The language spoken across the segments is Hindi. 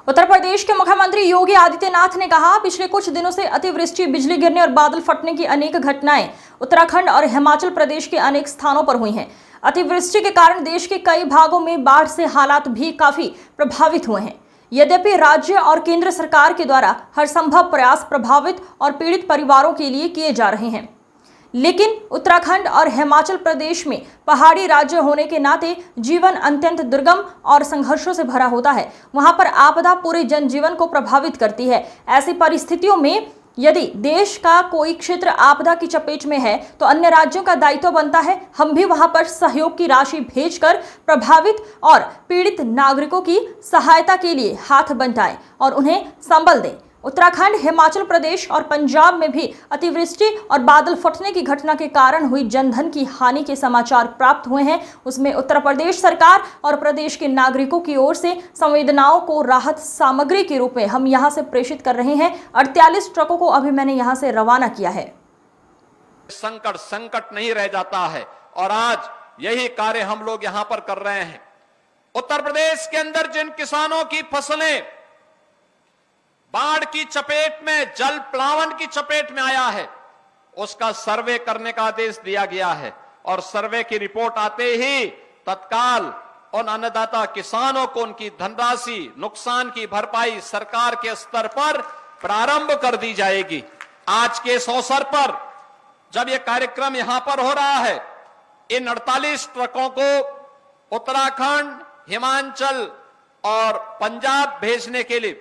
उत्तर प्रदेश के मुख्यमंत्री योगी आदित्यनाथ ने कहा, पिछले कुछ दिनों से अतिवृष्टि, बिजली गिरने और बादल फटने की अनेक घटनाएं उत्तराखंड और हिमाचल प्रदेश के अनेक स्थानों पर हुई हैं। अतिवृष्टि के कारण देश के कई भागों में बाढ़ से हालात भी काफी प्रभावित हुए हैं। यद्यपि राज्य और केंद्र सरकार के द्वारा हर संभव प्रयास प्रभावित और पीड़ित परिवारों के लिए किए जा रहे हैं, लेकिन उत्तराखंड और हिमाचल प्रदेश में पहाड़ी राज्य होने के नाते जीवन अत्यंत दुर्गम और संघर्षों से भरा होता है। वहां पर आपदा पूरे जनजीवन को प्रभावित करती है। ऐसी परिस्थितियों में यदि देश का कोई क्षेत्र आपदा की चपेट में है तो अन्य राज्यों का दायित्व बनता है हम भी वहां पर सहयोग की राशि भेजकर प्रभावित और पीड़ित नागरिकों की सहायता के लिए हाथ बंटाएं और उन्हें संबल दें। उत्तराखंड, हिमाचल प्रदेश और पंजाब में भी अतिवृष्टि और बादल फटने की घटना के कारण हुई जनधन की हानि के समाचार प्राप्त हुए हैं। उसमें उत्तर प्रदेश सरकार और प्रदेश के नागरिकों की ओर से संवेदनाओं को राहत सामग्री के रूप में हम यहां से प्रेषित कर रहे हैं। 48 ट्रकों को अभी मैंने यहां से रवाना किया है। संकट नहीं रह जाता है और आज यही कार्य हम लोग यहां पर कर रहे हैं। उत्तर प्रदेश के अंदर जिन किसानों की फसलें बाढ़ की चपेट में, जल प्लावन की चपेट में आया है, उसका सर्वे करने का आदेश दिया गया है और सर्वे की रिपोर्ट आते ही तत्काल उन अन्नदाता किसानों को उनकी धनराशि, नुकसान की भरपाई सरकार के स्तर पर प्रारंभ कर दी जाएगी। आज के इस अवसर पर जब यह कार्यक्रम यहां पर हो रहा है, इन 48 ट्रकों को उत्तराखंड, हिमाचल और पंजाब भेजने के लिए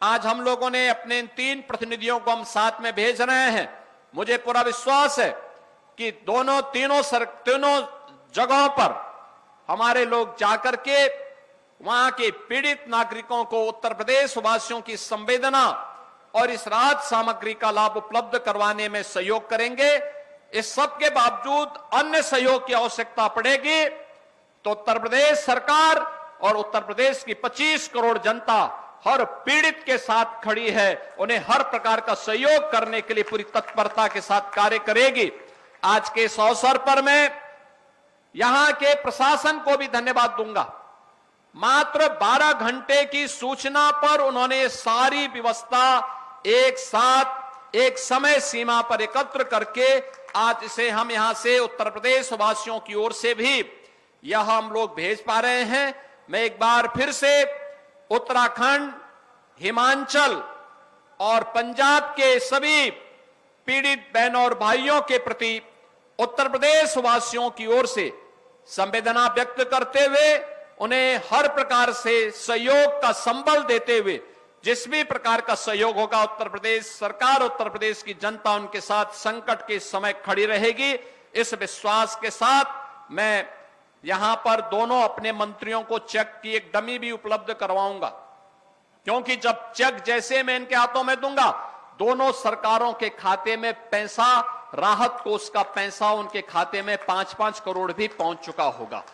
आज हम लोगों ने अपने इन 3 प्रतिनिधियों को हम साथ में भेज रहे हैं। मुझे पूरा विश्वास है कि तीनों जगहों पर हमारे लोग जाकर के वहां के पीड़ित नागरिकों को उत्तर प्रदेश वासियों की संवेदना और इस राहत सामग्री का लाभ उपलब्ध करवाने में सहयोग करेंगे। इस सब के बावजूद अन्य सहयोग की आवश्यकता पड़ेगी तो उत्तर प्रदेश सरकार और उत्तर प्रदेश की 25 करोड़ जनता हर पीड़ित के साथ खड़ी है। उन्हें हर प्रकार का सहयोग करने के लिए पूरी तत्परता के साथ कार्य करेगी। आज के इस अवसर पर मैं यहां के प्रशासन को भी धन्यवाद दूंगा। मात्र 12 घंटे की सूचना पर उन्होंने सारी व्यवस्था एक साथ एक समय सीमा पर एकत्र करके आज इसे हम यहां से उत्तर प्रदेश वासियों की ओर से भी यह हम लोग भेज पा रहे हैं। मैं एक बार फिर से उत्तराखंड, हिमाचल और पंजाब के सभी पीड़ित बहनों और भाइयों के प्रति उत्तर प्रदेश वासियों की ओर से संवेदना व्यक्त करते हुए उन्हें हर प्रकार से सहयोग का संबल देते हुए जिस भी प्रकार का सहयोग होगा उत्तर प्रदेश सरकार, उत्तर प्रदेश की जनता उनके साथ संकट के समय खड़ी रहेगी। इस विश्वास के साथ मैं यहां पर दोनों अपने मंत्रियों को चेक की एक डमी भी उपलब्ध करवाऊंगा, क्योंकि जब चेक जैसे मैं इनके हाथों में दूंगा दोनों सरकारों के खाते में पैसा, राहत कोष का पैसा उनके खाते में 5-5 करोड़ भी पहुंच चुका होगा।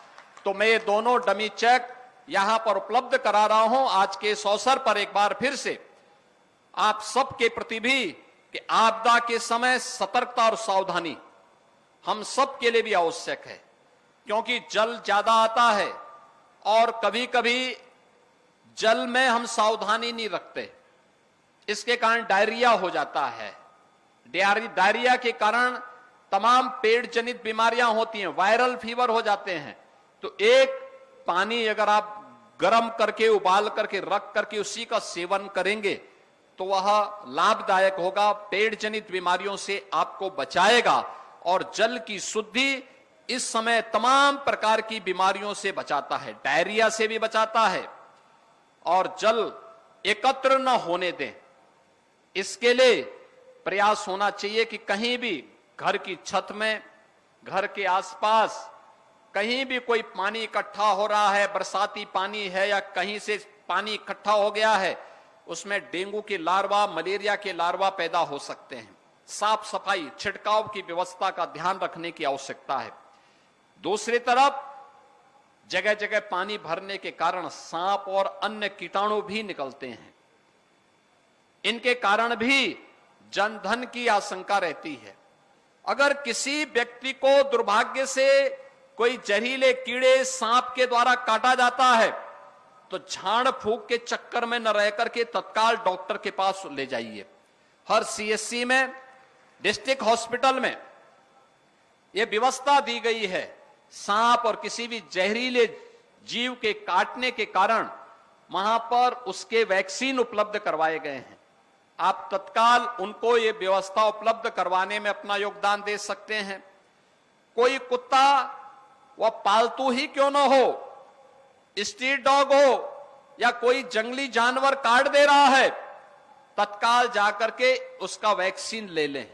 तो मैं ये दोनों डमी चेक यहां पर उपलब्ध करा रहा हूं। आज के इस अवसर पर एक बार फिर से आप सबके प्रति भी कि आपदा के समय सतर्कता और सावधानी हम सबके लिए भी आवश्यक है, क्योंकि जल ज्यादा आता है और कभी कभी जल में हम सावधानी नहीं रखते, इसके कारण डायरिया हो जाता है। डायरिया के कारण तमाम पेट जनित बीमारियां होती हैं, वायरल फीवर हो जाते हैं। तो एक पानी अगर आप गर्म करके उबाल करके रख करके उसी का सेवन करेंगे तो वह लाभदायक होगा, पेट जनित बीमारियों से आपको बचाएगा और जल की शुद्धि इस समय तमाम प्रकार की बीमारियों से बचाता है, डायरिया से भी बचाता है और जल एकत्र न होने दें। इसके लिए प्रयास होना चाहिए कि कहीं भी घर की छत में, घर के आसपास कहीं भी कोई पानी इकट्ठा हो रहा है, बरसाती पानी है या कहीं से पानी इकट्ठा हो गया है, उसमें डेंगू के लार्वा, मलेरिया के लार्वा पैदा हो सकते हैं। साफ सफाई, छिड़काव की व्यवस्था का ध्यान रखने की आवश्यकता है। दूसरी तरफ जगह जगह पानी भरने के कारण सांप और अन्य कीटाणु भी निकलते हैं, इनके कारण भी जनधन की आशंका रहती है। अगर किसी व्यक्ति को दुर्भाग्य से कोई जहरीले कीड़े सांप के द्वारा काटा जाता है तो झाड़ फूक के चक्कर में न रह करके तत्काल डॉक्टर के पास ले जाइए। हर सीएससी में, डिस्ट्रिक्ट हॉस्पिटल में यह व्यवस्था दी गई है। सांप और किसी भी जहरीले जीव के काटने के कारण वहां पर उसके वैक्सीन उपलब्ध करवाए गए हैं। आप तत्काल उनको ये व्यवस्था उपलब्ध करवाने में अपना योगदान दे सकते हैं। कोई कुत्ता वह पालतू ही क्यों ना हो, स्ट्रीट डॉग हो या कोई जंगली जानवर काट दे रहा है, तत्काल जाकर के उसका वैक्सीन ले लें।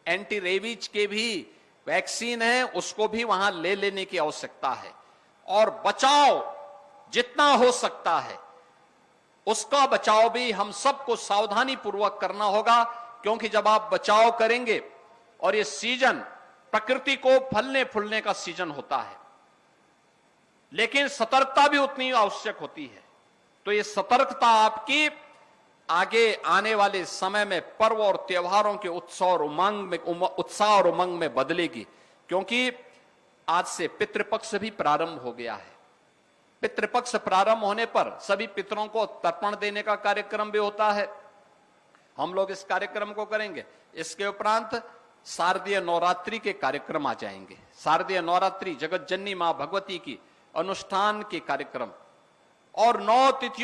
एंटी रेबीज के भी वैक्सीन है, उसको भी वहां ले लेने की आवश्यकता है। और बचाव जितना हो सकता है उसका बचाव भी हम सबको सावधानी पूर्वक करना होगा, क्योंकि जब आप बचाव करेंगे, और ये सीजन प्रकृति को फलने फूलने का सीजन होता है, लेकिन सतर्कता भी उतनी आवश्यक होती है। तो ये सतर्कता आपकी आगे आने वाले समय में पर्व और त्योहारों के उत्साह और उमंग में बदलेगी, क्योंकि आज से पितृपक्ष भी प्रारंभ हो गया है। पितृपक्ष प्रारंभ होने पर सभी पितरों को तर्पण देने का कार्यक्रम भी होता है। हम लोग इस कार्यक्रम को करेंगे। इसके उपरांत शारदीय नवरात्रि के कार्यक्रम आ जाएंगे। शारदीय नवरात्रि जगत जननी मां भगवती की अनुष्ठान के कार्यक्रम और 9 तिथियों